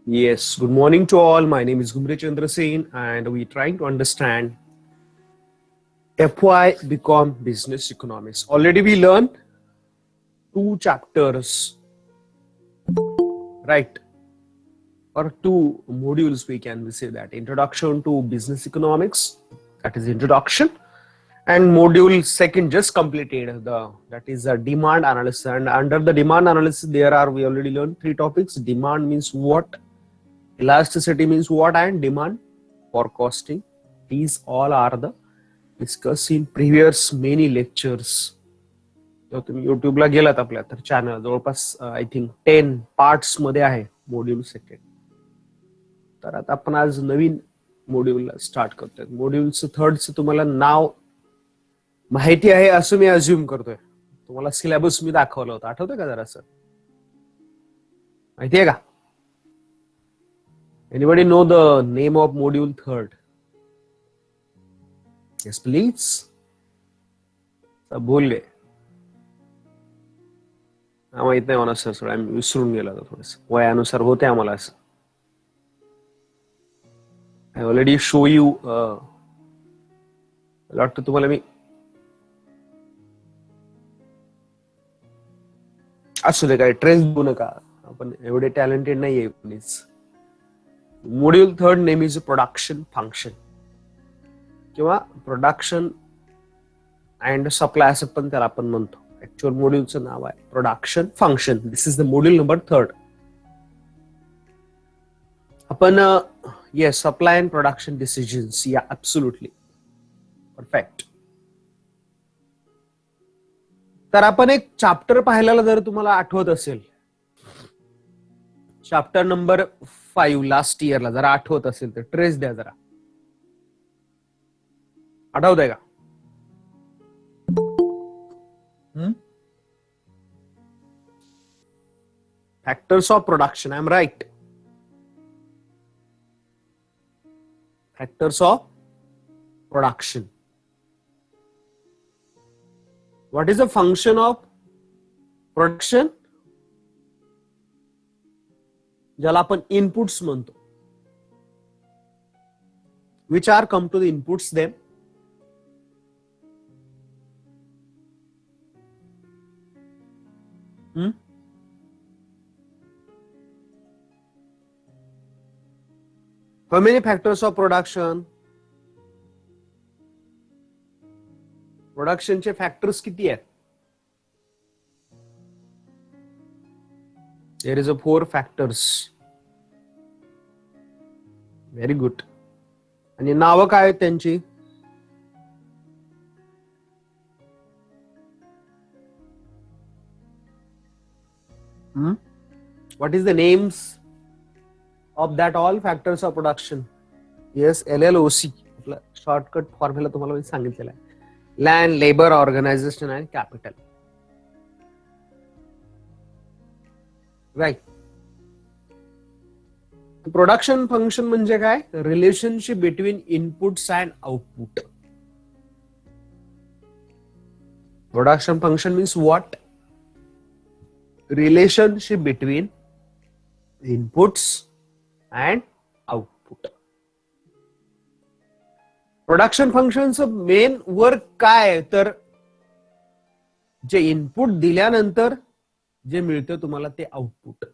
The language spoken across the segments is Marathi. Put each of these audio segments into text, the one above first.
Yes, good morning to all. My name is Gumri Chandra Sen, and we're trying to understand FY Become Business Economics. Already we learned two chapters, right? Or two modules, we can say that. Introduction to Business Economics, that is introduction. And module second just completed, that is a demand analysis. And under the demand analysis, we already learned three topics. Demand means what? Elasticity means what, and demand forecasting. These all are the discussed in previous many lectures. जर तुम्ही युट्यूबला गेलात आपल्या तर चॅनल जवळपास आय थिंक 10 पार्ट्स मध्ये आहे मॉड्यूल सेकंड. तर आता आपण आज नवीन मॉड्यूल स्टार्ट करतोय. मॉड्यूलचं थर्डचं तुम्हाला नाव माहिती आहे असं मी अज्युम करतोय. तुम्हाला सिलेबस मी दाखवला होता, आठवतंय का जरासं? माहिती आहे का? Anybody know the name of module third? Yes, please. सब भूल गए. माहित नाही मला सर, आम्ही विसरून गेलो होतो थोडस. वयानुसार होते आम्हाला असं. आय ऑलरेडी शो यू वाटतं तुम्हाला मी असू दे, काय ट्रेस देऊ नका, आपण एवढे टॅलेंटेड नाहीये please. Module third name is production function किंवा प्रोडक्शन अँड सप्लाय असं पण त्याला आपण म्हणतो. ऍक्च्युअल मॉड्यूलचं नाव आहे production function. This is the module number third. आपण yes, supply and production decisions, या ऍब्सोल्युटली परफेक्ट. तर आपण एक चॅप्टर पाहिलेला, जर तुम्हाला आठवत असेल, चॅप्टर नंबर 5 लास्ट इयरला, जरा आठवत असेल तर ट्रेस द्या जरा. आठवत आहे का? Factors of production. I am right? Factors of production. What is the function of production, ज्याला आपण इनपुट्स म्हणतो. Which are come to the inputs them. How many factors of production? प्रोडक्शनचे फॅक्टर्स किती आहेत? There is a 4 factors. Very good. आणि नावं काय आहेत त्यांची? What is the names of that all factors of production? Yes, LLOC. Shortcut formula तुम्हाला मी सांगितलेला आहे. Land, labour, organisation and capital. Right. Production function म्हणजे काय? Relationship between inputs and output. Production function means what? Relationship between inputs and output. Production फंक्शनचं मेन वर्क काय? तर जे इनपुट दिल्यानंतर जे मिळतं तुम्हाला ते output.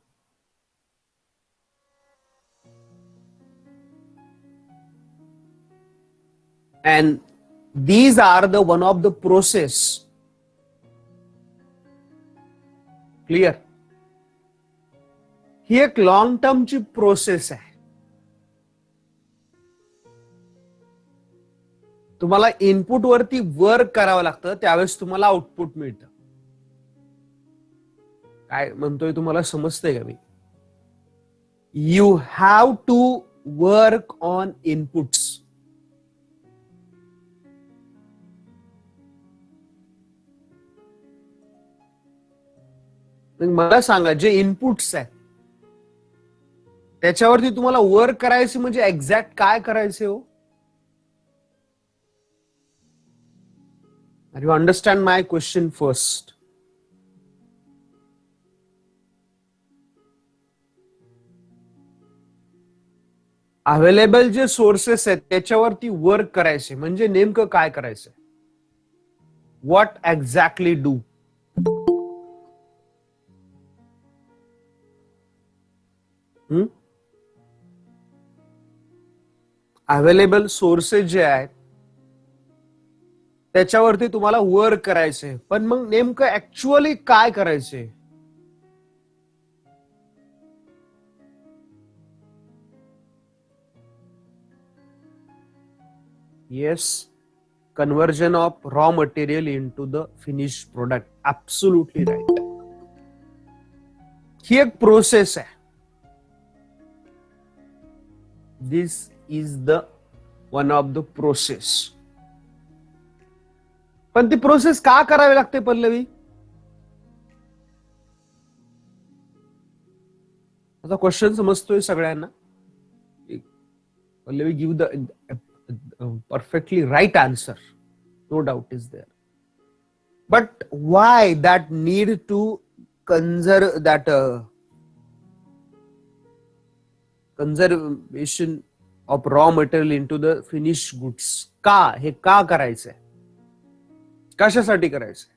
And these are the one of the process. Clear? ही एक लॉंग टर्मची प्रोसेस आहे. तुम्हाला इनपुट वरती वर्क करावं लागतं, त्यावेळेस तुम्हाला आउटपुट मिळतं. काय म्हणतोय तुम्हाला समजतंय का मी? You have to work on inputs. मला सांगा, जे इनपुट्स आहेत त्याच्यावरती तुम्हाला वर्क करायचे म्हणजे एक्झॅक्ट काय करायचे हो? Are you understand my question first? Available जे सोर्सेस आहेत त्याच्यावरती वर्क करायचे म्हणजे नेमकं काय करायचं, what exactly do. Available sources जे आहेत त्याच्यावरती तुम्हाला वर्क करायचंय, पण मग नेमकं ऍक्च्युअली काय करायचंय. Yes, conversion of raw material into the finished product. Absolutely right. ही एक प्रोसेस आहे. This is the one of the process. पण ती प्रोसेस का करावी लागते पल्लवी. आता क्वेश्चन समजतोय सगळ्यांना. Pallavi give the perfectly right answer, no doubt is there, but why that need to conserve that conservation of raw material into the finished goods. का हे का करायचंय, कशासाठी करायचंय.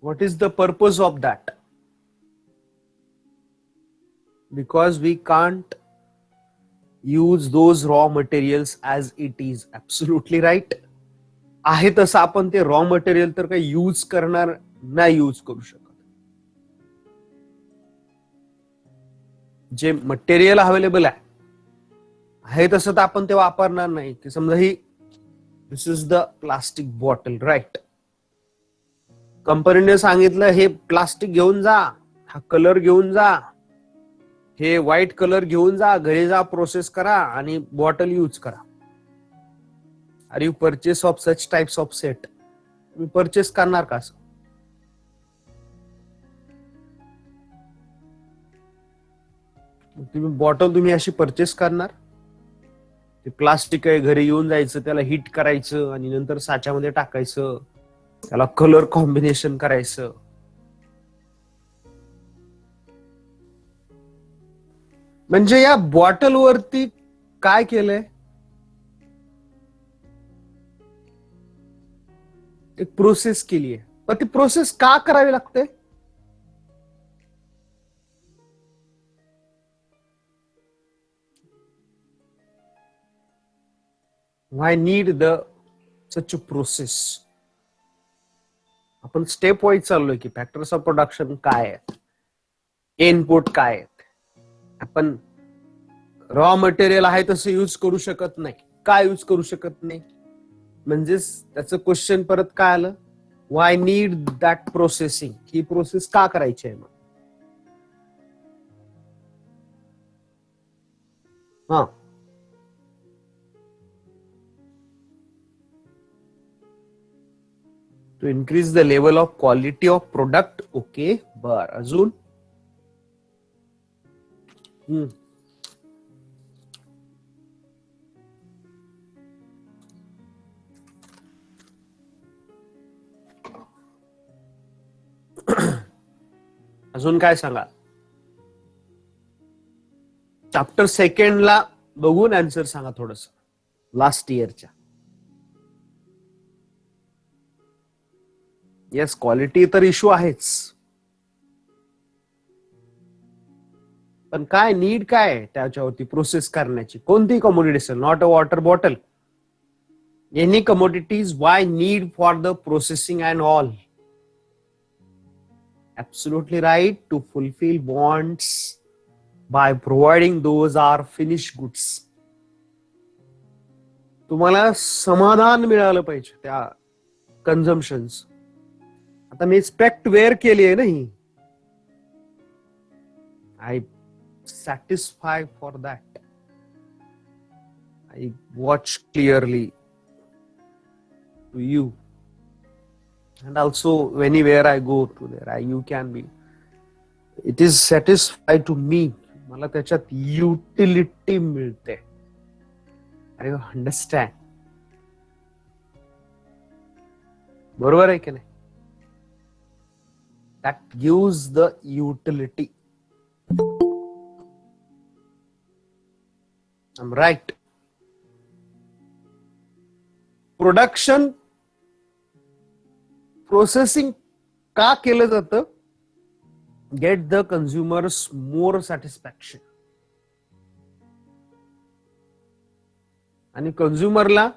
What is the purpose of that? Because we can't use those raw materials as it is. Absolutely right. आहे तसं आपण ते रॉ मटेरियल तर काही यूज करणार नाही, यूज करू शकत. जे मटेरियल अवेलेबल आहे तसं तर आपण ते वापरणार नाही. की समजा ही this is the plastic bottle, right. कंपनीने सांगितलं हे प्लास्टिक घेऊन जा, हा कलर घेऊन जा, हे व्हाईट कलर घेऊन जा, घरी जा, प्रोसेस करा आणि बॉटल यूज करा. Are you purchase of such types of set. तुम्ही परचेस करणार का असं. तुम्ही बॉटल तुम्ही अशी परचेस करणार. ते प्लास्टिक आहे, घरी येऊन जायचं, त्याला हिट करायचं आणि नंतर साच्यामध्ये टाकायचं, त्याला कलर कॉम्बिनेशन करायचं. म्हणजे या बॉटल वरती काय केलंय, एक प्रोसेस केली आहे. पण ती प्रोसेस का करावी लागते. Why need the such a process. आपण स्टेप वाईज चाललोय की फॅक्टर्स ऑफ प्रोडक्शन काय आहेत, इनपुट काय आहेत. आपण रॉ मटेरियल आहे तसं यूज करू शकत नाही. काय यूज करू शकत नाही म्हणजेच त्याचं क्वेश्चन परत काय आलं, व्हाय नीड दॅट प्रोसेसिंग. ही प्रोसेस का करायची आहे मग. हा, to increase the level of quality of product. Okay, बर, अजून. अजून काय सांगा. चॅप्टर सेकंडला बघून आन्सर सांगा थोडस, लास्ट इयरच्या. येस, क्वालिटी तर इश्यू आहेच, पण काय नीड काय त्याच्यावरती प्रोसेस करण्याची. कोणती कमोडिटी असेल, not a water bottle, any commodities. Why need for the processing and all. Absolutely right. To fulfill wants by providing those are finished goods. तुम्हाला समाधान मिळालं पाहिजे त्या कन्झम्पशन्स. आता मी स्पेक्ट वेअर केली आहे ना ही, I satisfy for that. I watch clearly to you. And also anywhere I go to there, you can be. It is satisfied to me. मला त्याच्यात युटिलिटी मिळते. I understand. बरोबर आहे की नाही. that gives the utility. I'm right. Production processing का केलं जातं? Get the consumers more satisfaction. आणि कंझ्युमरला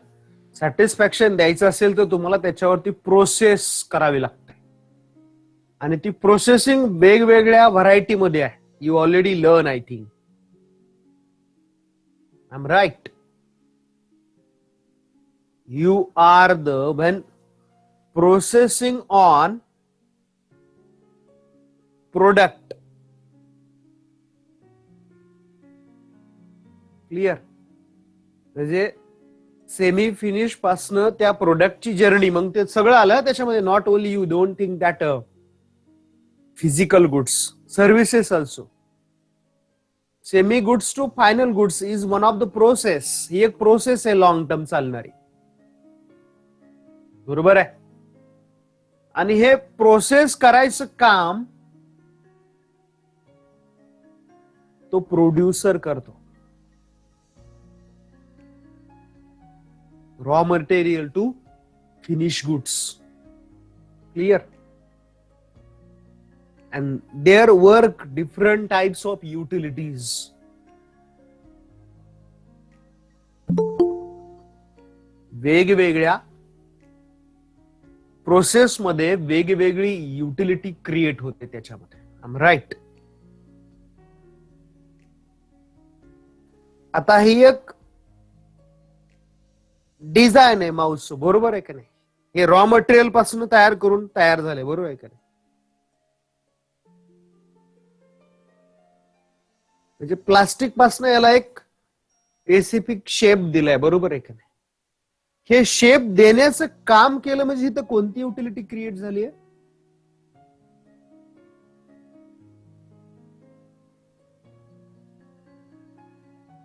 सॅटिस्फॅक्शन द्यायचं असेल तर तुम्हाला त्याच्यावरती प्रोसेस करावी लागते. आणि ती प्रोसेसिंग वेगवेगळ्या व्हरायटीमध्ये आहे. You already learn, I think. I am right. You are when processing on product. Clear? म्हणजे सेमी फिनिश पासनं त्या प्रोडक्टची जर्नी, मग ते सगळं आलं त्याच्यामध्ये. Not only you don't think that physical goods, services also. Semi goods to final goods is one of the process. ही एक प्रोसेस आहे लॉंग टर्म चालणारी. बरोबर आहे. आणि हे प्रोसेस करायचं काम तो प्रोड्युसर करतो. Raw material to finish goods. Clear? And there work different types of utilities. वेगवेगळ्या प्रोसेस मध्ये वेगवेगळी युटिलिटी क्रिएट होते त्याच्यामध्ये. I am right. आता ही एक डिझाईन आहे माऊस, बरोबर आहे का नाही? हे रॉ मटेरियल पासून तयार करून तयार झाले, बरोबर आहे का नाही? म्हणजे प्लास्टिक पासून याला एक स्पेसिफिक शेप दिलाय, बरोबर आहे का नाही? हे शेप देण्याचं काम केलं म्हणजे इथं कोणती युटिलिटी क्रिएट झाली आहे?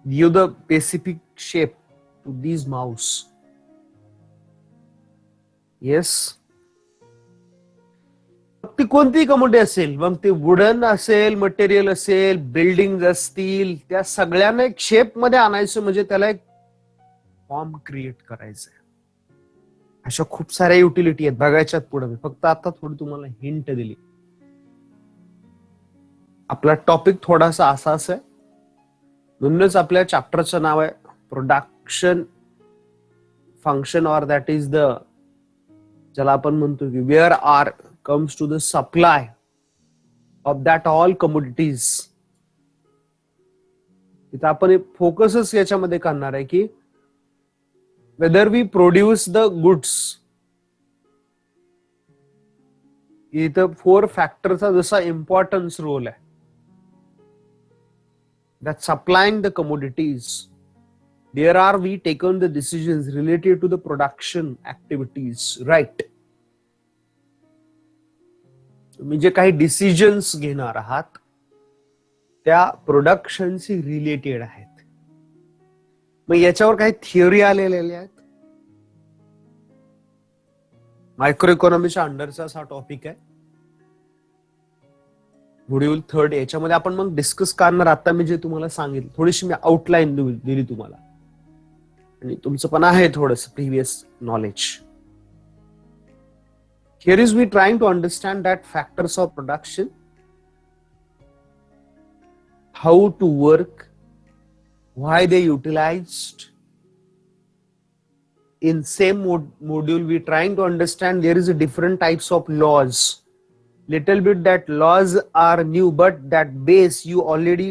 Give the specific shape to these mouse. Yes. ती कोणती कमोडिटी असेल, मग ते वुडन असेल, मटेरियल असेल, बिल्डिंग असतील, त्या सगळ्यांना एक शेप मध्ये आणायचं म्हणजे त्याला एक फॉर्म क्रिएट करायचं. अशा खूप साऱ्या युटिलिटी आहेत, बघायच्यात पुढे. मी फक्त आता थोडी तुम्हाला हिंट दिली. आपला टॉपिक थोडासा असाच आहे, म्हणूनच आपल्या चॅप्टरचं नाव आहे production function, or that is the, ज्याला आपण म्हणतो की where are comes to the supply of that all commodities. तिथं आपण फोकसच याच्यामध्ये करणार आहे की whether we produce the goods. इथं 4 फॅक्टरचा जसा इम्पॉर्टन्स रोल आहे, that supplying the commodities, there are we taken the decisions related to the production activities, right? तुम्ही जे काही डिसिजन्स घेणार आहात त्या प्रोडक्शनशी रिलेटेड आहेत. मग याच्यावर काही थिअरी आलेल्या आहेत. मायक्रो इकॉनॉमीच्या अंडरचा हा टॉपिक आहे, मॉड्यूल 3. याच्यामध्ये आपण मग डिस्कस करणार. आता मी जे तुम्हाला सांगितलं, थोडीशी मी आउटलाईन दिली तुम्हाला, आणि तुमचं पण आहे थोडंसं previous knowledge. Here is we trying to understand that factors of production, how to work, why they utilized. In same module we trying to understand there is a different types of laws. Little bit that laws are new, but that base you already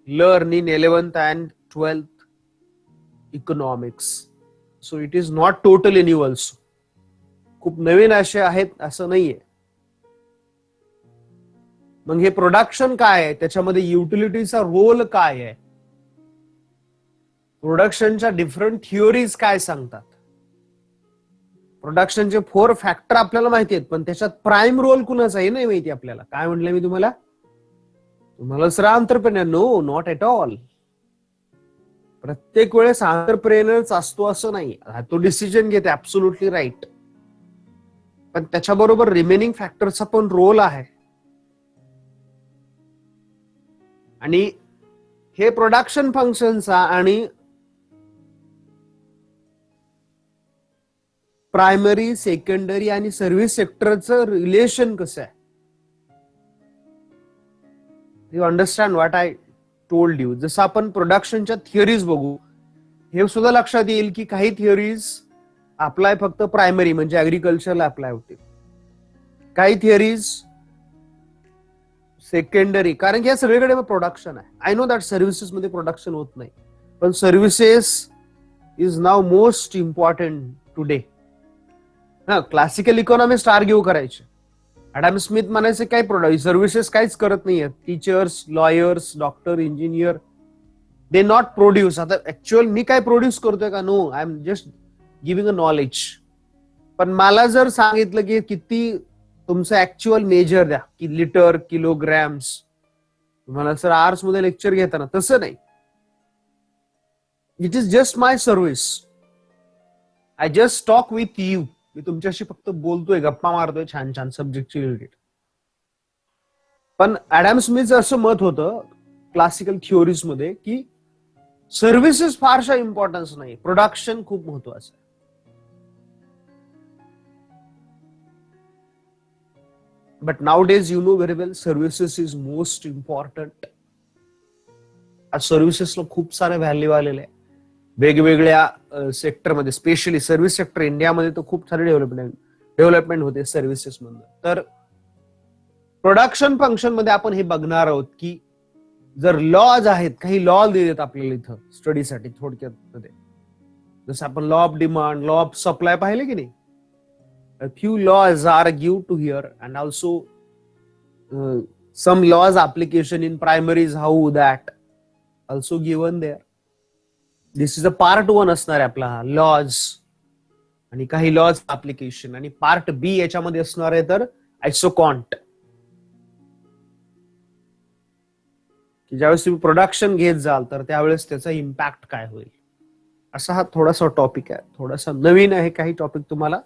learn in 11th and 12th economics. So it is not totally new also. खूप नवीन असे आहेत असं नाहीये. मग हे प्रोडक्शन काय आहे, त्याच्यामध्ये युटिलिटीचा रोल काय आहे, प्रोडक्शनच्या डिफरंट थिओरीज काय सांगतात. प्रोडक्शनचे 4 फॅक्टर आपल्याला माहिती आहेत, पण त्याच्यात प्राईम रोल कुणाचा आहे नाही माहिती आपल्याला. काय म्हटलं मी तुम्हाला? तुम्हाला sir entrepreneur? No, not at all. प्रत्येक वेळेस एंटरप्रेन्योरच असतो असं नाही. तो डिसिजन घेते, ऍब्सोल्युटली राईट. पण त्याच्याबरोबर रिमेनिंग फॅक्टरचा पण रोल आहे. आणि हे प्रोडक्शन फंक्शनचा आणि प्रायमरी, सेकंडरी आणि सर्व्हिस सेक्टरचं रिलेशन कसं आहे? You understand what I told you. जसं आपण प्रोडक्शनच्या थिअरीज बघू, हे सुद्धा लक्षात येईल की काही थिअरीज अप्लाय फक्त प्रायमरी म्हणजे ऍग्रिकल्चरला अप्लाय होते, काही थिअरीज सेकंडरी, कारण की या सगळीकडे प्रोडक्शन आहे. आय नो दॅट सर्व्हिसेस मध्ये प्रोडक्शन होत नाही, पण services is now most important today. हा, क्लासिकल इकॉनॉमिस्ट आर्ग्यू करायचे, ऍडम स्मिथ म्हणायचे काय प्रोडक्ट सर्व्हिसेस काहीच करत नाहीये, teachers, lawyers, doctor, engineer they not produce. आता ऍक्च्युअल मी काय प्रोड्यूस करतोय का? No, I am just giving a knowledge. पण मला जर सांगितलं की किती तुमचं ऍक्च्युअल मेजर द्या, की लिटर, किलोग्रॅम्स, तुम्हाला सर आर्ट्स मध्ये लेक्चर घेताना तसं नाही. It is just my service. I just talk with you. मी तुमच्याशी फक्त बोलतोय, गप्पा मारतोय छान छान सब्जेक्टची रिलेटेड. पण ऍडम स्मिथचं असं मत होतं क्लासिकल थिओरीज मध्ये की सर्व्हिसेस फारशा इम्पॉर्टन्स नाही, प्रोडक्शन खूप महत्वाचं आहे. But nowadays, you know very well, services is most important. आज सर्व्हिसेसला खूप सारे व्हॅल्यू आलेले आहे वेगवेगळ्या सेक्टरमध्ये, स्पेशली सर्व्हिस सेक्टर. इंडियामध्ये तर खूप सारे डेव्हलपमेंट होते सर्व्हिसेस मधून. तर प्रोडक्शन फंक्शन मध्ये आपण हे बघणार आहोत की जर लॉज आहेत, काही लॉ देतात आपल्याला इथं स्टडीसाठी थोडक्यात मध्ये, जसं आपण law of demand, law of supply पाहिले की नाही. A few laws are given to here, and also some laws application in primaries, how that also given there. This is a part 1 असणार आहे आपला लॉज, आणि काही लॉज ऍप्लिकेशन. आणि पार्ट बी याच्यामध्ये असणार आहे तर आयसोकॉन्ट, की ज्यावेळेस तुम्ही प्रोडक्शन घेत जाल तर त्यावेळेस त्याचा इम्पॅक्ट काय होईल. असा हा थोडासा टॉपिक आहे, थोडासा नवीन आहे काही टॉपिक तुम्हाला,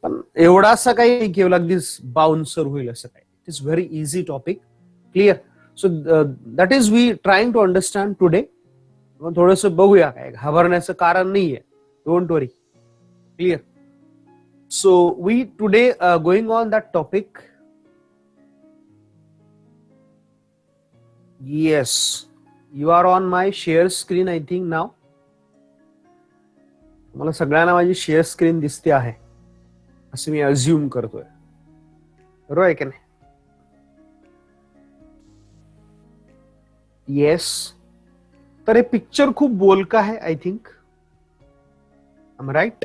पण एवढासा काही केवळ अगदीच बाउन्सर होईल असं काही. It is very easy topic, clear. So that is we trying to understand today. थोडस बघूया, काय घाबरण्याचं कारण नाहीये, don't worry, clear. So we today going on that topic. Yes, you are on my share screen I think now. मला सगळ्यांना माझी शेअर स्क्रीन दिसते आहे असं मी अज्युम करतोय, बरोबर आहे की नाही? येस. तर हे पिक्चर खूप बोलका आहे, I think. I am right?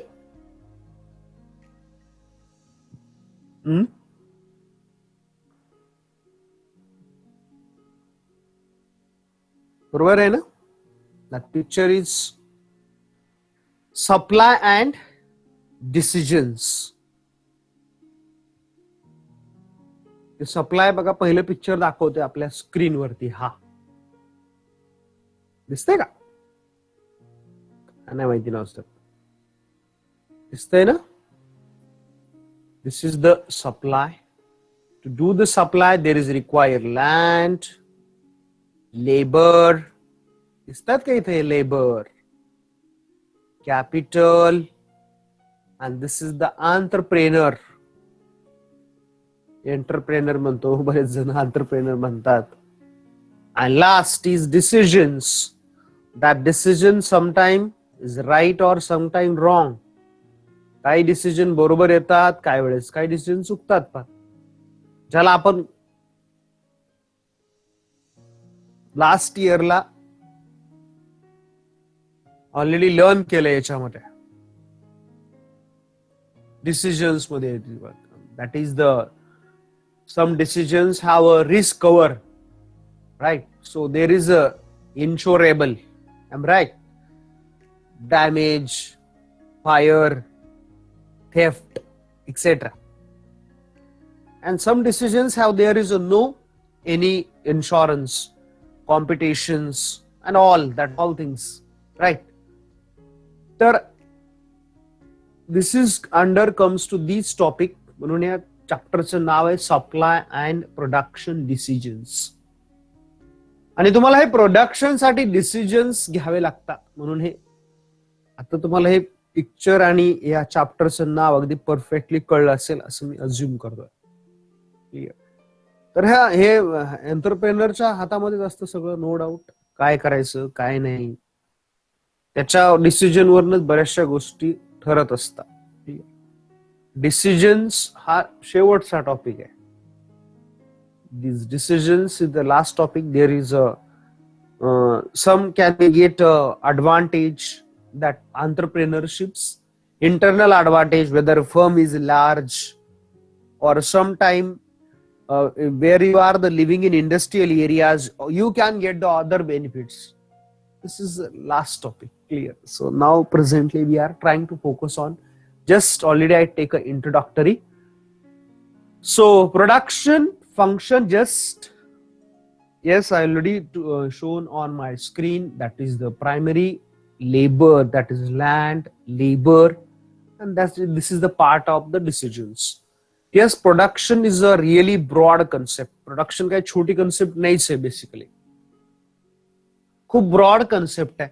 बरोबर आहे ना? That picture is supply and decisions. Supply बघा, पहिलं पिक्चर दाखवतोय आपल्या स्क्रीनवरती. हा दिसतंय का? नाही माहिती नसतं, दिसतंय ना? This is the supply. To do the supply there is require land, labour. दिसतात का इथे? Labour, capital, and this is the entrepreneur. Entrepreneur म्हणतो, बरेच जण एंटरप्रेनर म्हणतात. And last is decisions. That decision sometime is right or sometime wrong. काही डिसिजन बरोबर येतात, काही वेळेस काही डिसिजन चुकतात. पण ज्याला आपण लास्ट इयरला ऑलरेडी लर्न केलं याच्यामध्ये, डिसिजन्स मध्ये. That is the some decisions have a risk cover, right? So there is a insurable, am I right? Damage, fire, theft, etc. And some decisions have, there is a no any insurance, competitions and all things, right? So this is under comes to this topic, म्हणून या चॅप्टरचं नाव आहे सप्लाय अँड प्रोडक्शन डिसिजन्स. आणि तुम्हाला हे प्रोडक्शन साठी डिसिजन्स घ्यावे लागतात, म्हणून हे आता तुम्हाला हे पिक्चर आणि या चॅप्टरचं नाव अगदी परफेक्टली कळलं असेल असं मी अज्युम करतोय. क्लिअर. तर हे एंटरप्रेनरच्या हातामध्येच असतं सगळं, नो डाऊट. काय करायचं काय नाही त्याच्या डिसिजन वरनच बऱ्याचशा गोष्टी ठरत असतात. डिसिजन्स हा शेवटचा टॉपिक आहे. These decisions is the last topic. There is some can be get advantage that entrepreneurships, internal advantage, whether firm is large or sometime where you are the living in industrial areas, you can get the other benefits. This is the last topic. Clear. So now presently we are trying to focus on just already I take a introductory. So production function, just yes, I already shown on my screen. That is the primary labor, that is land, labor, and this is the part of the decisions. Yes, production is a really broad concept. Production काय छोटी concept नाहीच आहे basically. खूप broad concept आहे.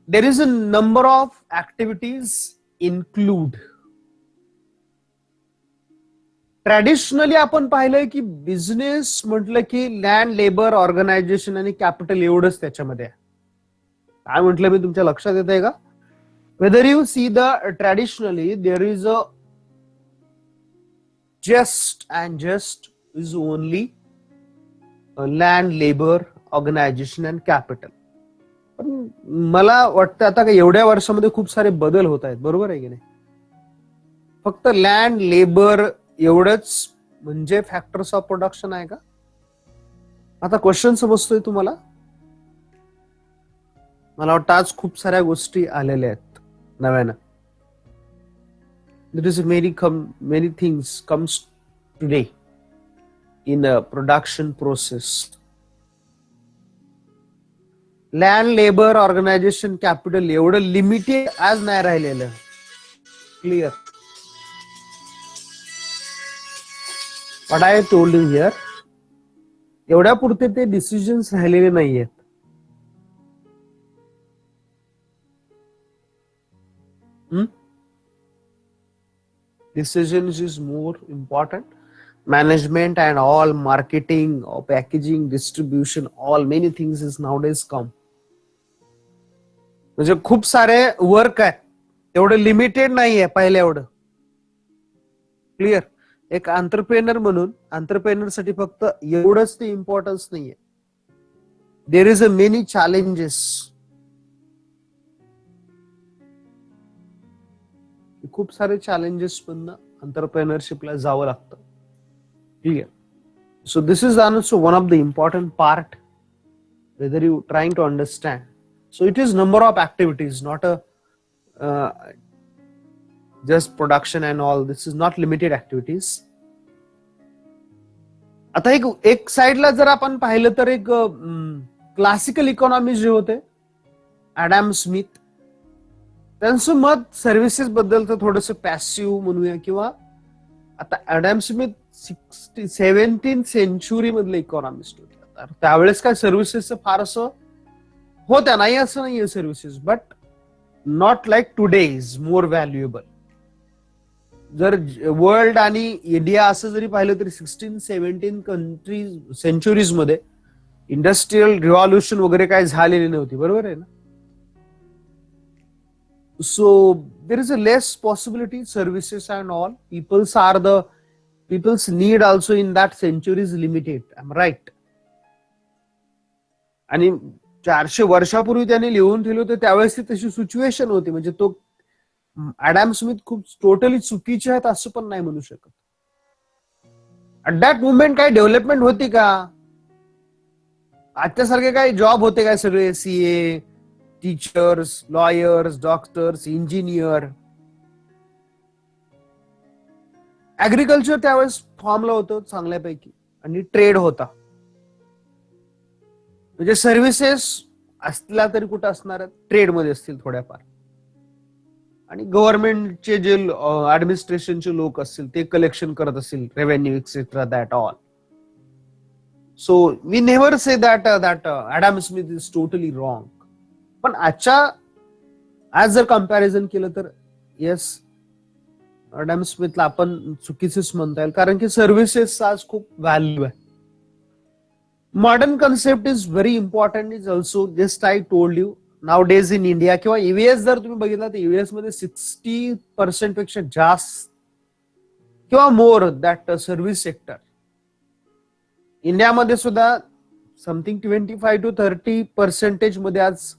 There is a number of activities include. Traditionally आपण पाहिलंय की बिझनेस म्हटलं की लँड, लेबर, ऑर्गनायझेशन आणि कॅपिटल एवढंच त्याच्यामध्ये आहे. काय म्हटलं मी, तुमच्या लक्षात येत आहे का? Whether you see the traditionally there is a just and just is only land, labour, organisation and capital. पण मला वाटतं आता का एवढ्या वर्षामध्ये खूप सारे बदल होत आहेत, बरोबर आहे की नाही? फक्त लँड, लेबर एवढंच म्हणजे फॅक्टर्स ऑफ प्रोडक्शन आहे का? आता क्वेश्चन समजतोय तुम्हाला? मला वाटतं आज खूप साऱ्या गोष्टी आलेल्या आहेत नव्यानं. There is many things comes today in a production process. Land, labour, organisation, capital एवढं लिमिटेड आज नाही राहिलेलं. Clear. What I told you here, एवढ्या पुरते ते डिसिजन्स राहिलेले नाहीयेत. Decisions is more important. Management and all, marketing or packaging, distribution, all many things is nowadays come. म्हणजे खूप सारे वर्क आहे, एवढं लिमिटेड नाहीये पहिले एवढं. क्लिअर. एक एंटरप्रेनर म्हणून एंटरप्रेनर साठी फक्त एवढंच ते इम्पॉर्टन्स नाहीये. There is a many challenges. खूप सारे चॅलेंजेस पण एंटरप्रेनरशिपला जावं लागतं. Clear. So this is also one of the important part whether you trying to understand. So it is number of activities, not a just production and all. This is not limited activities. आता एक साइडला जर आपण पाहिलं तर एक क्लासिकल इकॉनॉमी जे होते ऍडम स्मिथ, त्यांचं मत सर्व्हिसेस बद्दलचं थोडंसं पॅसिव्ह म्हणूया, किंवा आता ऍडम स्मिथ 17th सेंचुरी मधले इकॉनॉमिस्ट होते. तर त्यावेळेस काय सर्व्हिसेसचं फारसं होत्या, नाही असं नाहीये services, but not like today is more valuable. जर वर्ल्ड आणि इंडिया असं जरी पाहिलं तरी 16-17 कंट्रीज सेंचुरीज मध्ये इंडस्ट्रियल रिव्हॉल्युशन वगैरे काय झालेली नव्हती, बरोबर आहे ना? So there is a less possibility services and all. Peoples need also in that century is limited. I am right. आणि 400 वर्षापूर्वी त्यांनी लिहून ठेवलं होतं त्यावेळेस तशी सिच्युएशन होती. म्हणजे तो ऍडम स्मिथ खूप टोटली चुकीचे आहेत असं पण नाही म्हणू शकत. ऍट दॅट मुवमेंट काही डेव्हलपमेंट होती का? आजच्यासारखे काही जॉब होते काय? सगळे CA, teachers, lawyers, doctors, engineer. Agriculture त्यावेळेस फॉर्मला होतं चांगल्यापैकी, आणि ट्रेड होता. म्हणजे सर्व्हिसेस असला तरी कुठं असणार, ट्रेड मध्ये असतील थोड्याफार. आणि गव्हर्नमेंटचे जे ऍडमिनिस्ट्रेशनचे लोक असतील ते कलेक्शन करत असतील revenue etcetera that all. So we never say that Adam Smith is totally wrong. पण आजच्या आज जर कम्पॅरिझन केलं तर येस ऍडम स्मिथला आपण चुकीचंच म्हणता येईल, कारण की सर्व्हिसेस आज खूप व्हॅल्यू आहे. Modern concept is very important is also just I told you now days in India किंवा यूएस जर तुम्ही बघितलं तर यूएस मध्ये 60% पेक्षा जास्त किंवा मोर दॅट सर्व्हिस सेक्टर. इंडियामध्ये सुद्धा समथिंग 25-30% मध्ये आज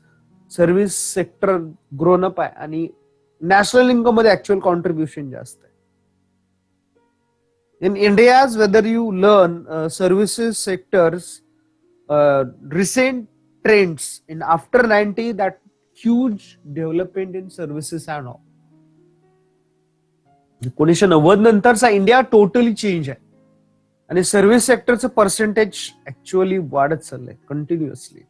सर्व्हिस सेक्टर ग्रोन अप आहे आणि नॅशनल इन्कम मध्ये ऍक्च्युअल कॉन्ट्रीब्युशन जास्त आहे. In India's, whether you learn services sectors, recent trends in after 90, that huge development in services and all. 1990 नंतरचा इंडिया टोटली चेंज आहे आणि सर्व्हिस सेक्टरचं पर्सेंटेज ऍक्च्युअली वाढत चाललंय continuously.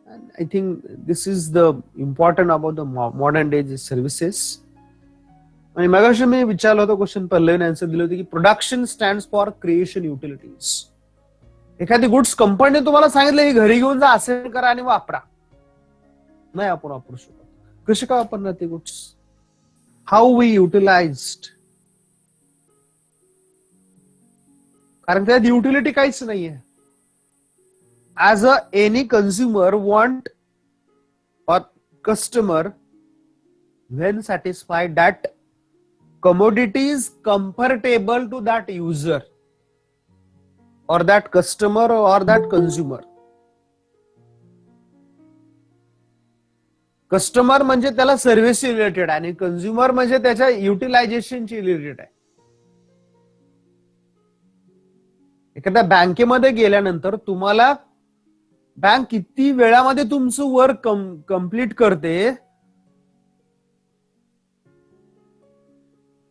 I think this is the important about the modern day services. आणि मगाशी मी विचारलं होतं क्वेश्चन, पल्लवीने आन्सर दिलं होतं की production stands for creation utilities. एखादी गुड्स कंपनी तुम्हाला सांगितलं की घरी घेऊन जा, असेल करा आणि वापरा, नाही आपण वापरू शकत. कसे का वापरणार ते गुड्स? हाऊ वी युटिलाइज्ड, कारण त्यात युटिलिटी काहीच नाहीये. As a any consumer want और customer when satisfied that commodity is comfortable to that user or that customer or that consumer. Customer म्हणजे त्याला सर्व्हिस रिलेटेड आणि कन्झ्युमर म्हणजे त्याच्या युटिलायझेशनची रिलेटेड आहे. एखाद्या बँकेमध्ये गेल्यानंतर तुम्हाला बँक किती वेळामध्ये तुमचं वर्क कम्प्लीट करते,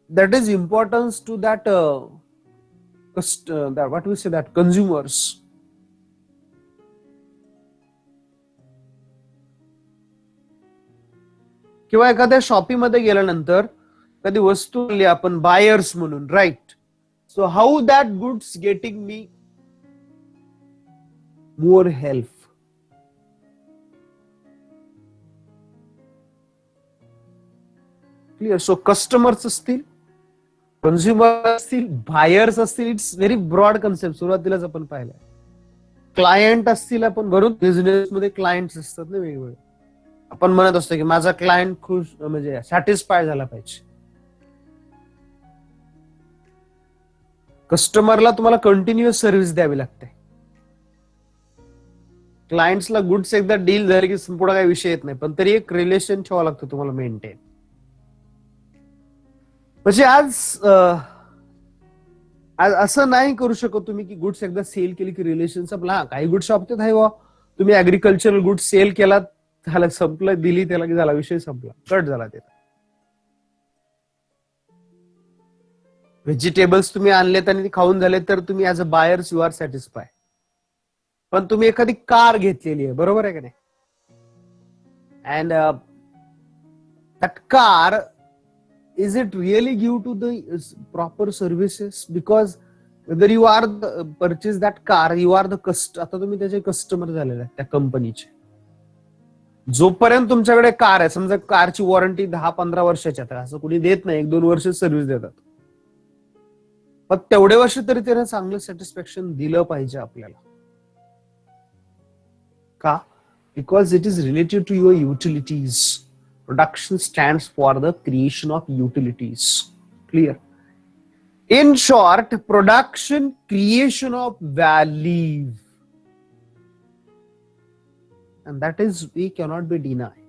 that is importance to that what we say that consumers. किंवा एखाद्या शॉपिंग मध्ये गेल्यानंतर कधी वस्तू आणली आपण बायर्स म्हणून, right? So how that goods getting me more help. Clear? So customers असतील, कन्झ्युमर असतील, बायर्स असतील, इट्स व्हेरी ब्रॉड कन्सेप्ट. सुरुवातीलाच आपण पाहिलं. क्लायंट असतील, आपण घरून बिझनेस मध्ये क्लायंट असतात ना वेगवेगळे. आपण म्हणत असतो की माझा क्लायंट खुश म्हणजे सॅटिस्फाय झाला पाहिजे. कस्टमरला तुम्हाला कंटिन्युअस सर्व्हिस द्यावी लागते. क्लायंट्सला गुड्स एकदा डील झाली की पुढे काही विषय येत नाही, पण तरी एक रिलेशन ठेवावं लागतं तुम्हाला मेंटेन. म्हणजे आज असं नाही करू शकत तुम्ही की गुड्स एकदा सेल केली की रिलेशन संपला. काही गुड्स बाबतीत आहे वा, तुम्ही ऍग्रिकल्चरल गुड्स सेल केला, झालं, संपलं, दिली त्याला की झाला, विषय संपला, कट झाला. ते व्हेजिटेबल्स तुम्ही आणलेत आणि खाऊन झाले तर तुम्ही as a buyers you are satisfy. पण तुम्ही एखादी कार घेतलेली आहे, बरोबर आहे का नाही? And that car, is it really give to the proper services? Because whether you are purchase that car, you are the आता तुम्ही त्याचे कस्टमर झालेले आहेत त्या कंपनीचे. जोपर्यंत तुमच्याकडे कार आहे, समजा कारची वॉरंटी 10-15 वर्षाची आहे, असं कुणी देत नाही, 1-2 वर्ष सर्व्हिस देतात. पण तेवढे वर्ष तरी त्याने चांगलं सॅटिस्फॅक्शन दिलं पाहिजे आपल्याला. का? Because it is related to your utilities. Production stands for the creation of utilities. Clear? In short, production, creation of value. And that is, we cannot be denied.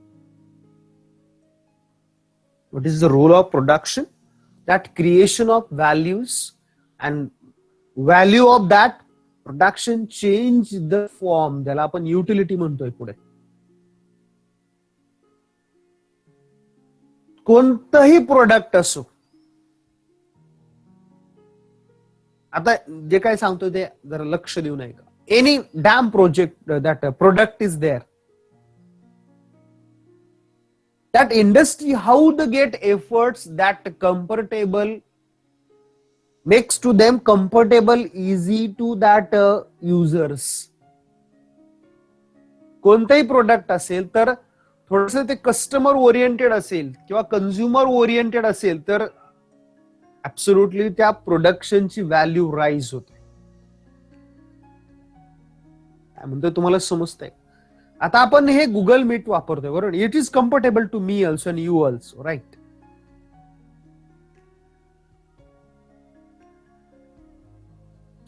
What is the role of production? That creation of values, and value of that production change the form. त्याला आपण युटिलिटी म्हणतोय पुढे. कोणतंही प्रोडक्ट असो, आता जे काय सांगतोय ते जरा लक्ष देऊ नये का? Any dam project that product is there, that industry, how they get efforts that comfortable, makes to them comfortable, easy to that users. कोणताही प्रोडक्ट असेल तर थोडस ते कस्टमर ओरिएंटेड असेल किंवा कन्झ्युमर ओरिएंटेड असेल तर ऍब्सोल्युटली त्या प्रोडक्शनची व्हॅल्यू राईज होते. काय म्हणतोय तुम्हाला समजतंय? आता आपण हे गुगल मीट वापरतोय बरोबर. It is comfortable to me also and you also, right?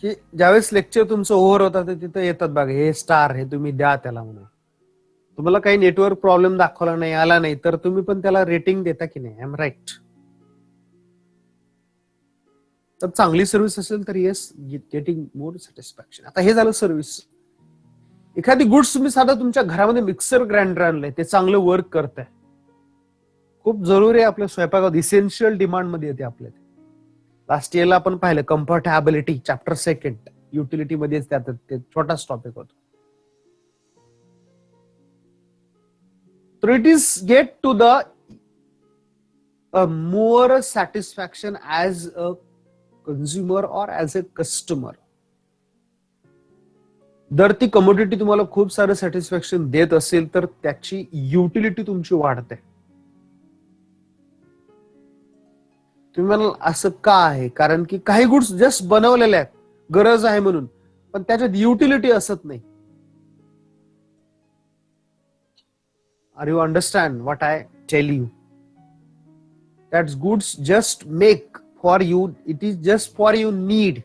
की ज्यावेळेस लेक्चर तुमचं ओव्हर होतं तर तिथं येतात बघा हे स्टार, हे तुम्ही द्या त्याला म्हणून. तुम्हाला काही नेटवर्क प्रॉब्लेम दाखवला नाही, आला नाही, तर तुम्ही पण त्याला रेटिंग देता की नाही? I am right? तर चांगली सर्व्हिस असेल तर येस, गेटिंग मोर सॅटिस्फॅक्शन. आता हे झालं सर्व्हिस. एखादी गुड्स तुम्ही साधा तुमच्या घरामध्ये मिक्सर ग्राइंडर आणलंय, ते चांगलं वर्क करत आहे, खूप जरुरी आहे आपल्या स्वयंपाकात, इसेन्शियल डिमांड मध्ये येते आपल्या. लास्ट इयरला आपण पाहिलं कम्फर्टेबिलिटी चॅप्टर 2 युटिलिटी मध्येच त्यात ते छोटाच टॉपिक होता. So it is get to the more satisfaction as a consumer or as a customer. जर ती कमोडिटी तुम्हाला खूप सारं सॅटिस्फॅक्शन देत असेल तर त्याची युटिलिटी तुमची वाढते. तुम्ही म्हणाल असं का आहे? कारण की काही गुड्स जस्ट बनवलेले आहेत गरज आहे म्हणून, पण त्याच्यात युटिलिटी असत नाही. Are you understand what I tell you? That's goods just make for you. It is just for you need.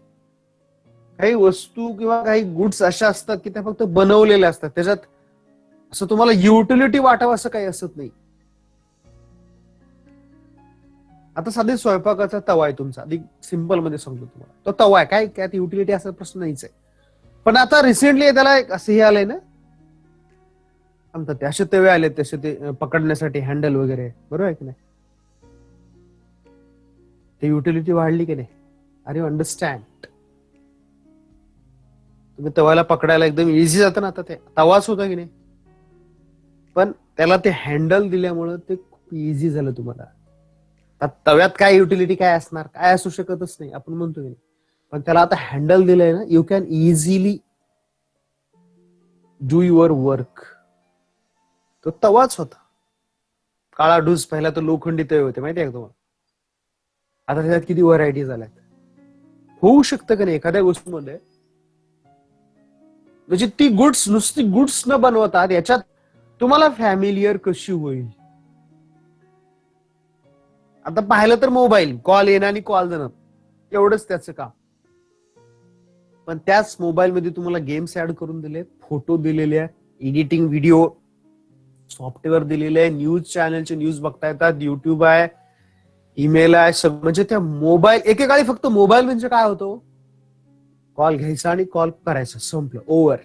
काही वस्तू किंवा काही गुड्स अशा असतात की त्या फक्त बनवलेल्या असतात, त्याच्यात असं तुम्हाला युटिलिटी वाटावं असं काही असत नाही. आता साधे स्वयंपाकाचा तवा आहे तुमचा, अधिक सिंपल मध्ये सांगतो तुम्हाला. तो तवा आहे, काय त्यात युटिलिटी असा प्रश्न नाहीच आहे. पण आता रिसेंटली त्याला एक असं हे आलंय ना, म्हणतात ते असे तवे आले, तसे ते पकडण्यासाठी हँडल वगैरे, बरोबर आहे की नाही? ते युटिलिटी वाढली की नाही? Are you understand? तुम्ही तव्याला पकडायला एकदम इझी जातं ना, आता ते तवाच होता की नाही, पण त्याला ते हँडल दिल्यामुळं ते खूप इझी झालं तुम्हाला. तव्यात काय युटिलिटी काय असणार? काय असू शकतच नाही, आपण म्हणतो की नाही, पण त्याला आता हँडल दिलंय ना, you can easily do your work. तो तवाच होता, काळा डूस. पहिला तर लोखंडी तवे होते, माहिती आहे का तुम्हाला? आता त्याच्यात किती व्हरायटी झाल्यात. होऊ शकतं का नाही एखाद्या गोष्टीमध्ये, म्हणजे ती गुड्स नुसती गुड्स न बनवतात, याच्यात तुम्हाला फॅमिलियर कशी होईल? आता पाहिलं तर मोबाईल, कॉल येणं आणि कॉल जाणं, एवढंच त्याचं काम. पण त्याच मोबाईल मध्ये तुम्हाला गेम्स ऍड करून दिले, फोटो दिलेले आहे, एडिटिंग व्हिडिओ सॉफ्टवेअर दिलेले आहे, न्यूज चॅनलचे न्यूज बघता येतात, युट्यूब आहे, ईमेल आहे, म्हणजे त्या मोबाईल. एकेकाळी फक्त मोबाईल म्हणजे काय होतो, कॉल घ्यायचा आणि कॉल करायचा, संपलं, ओव्हर.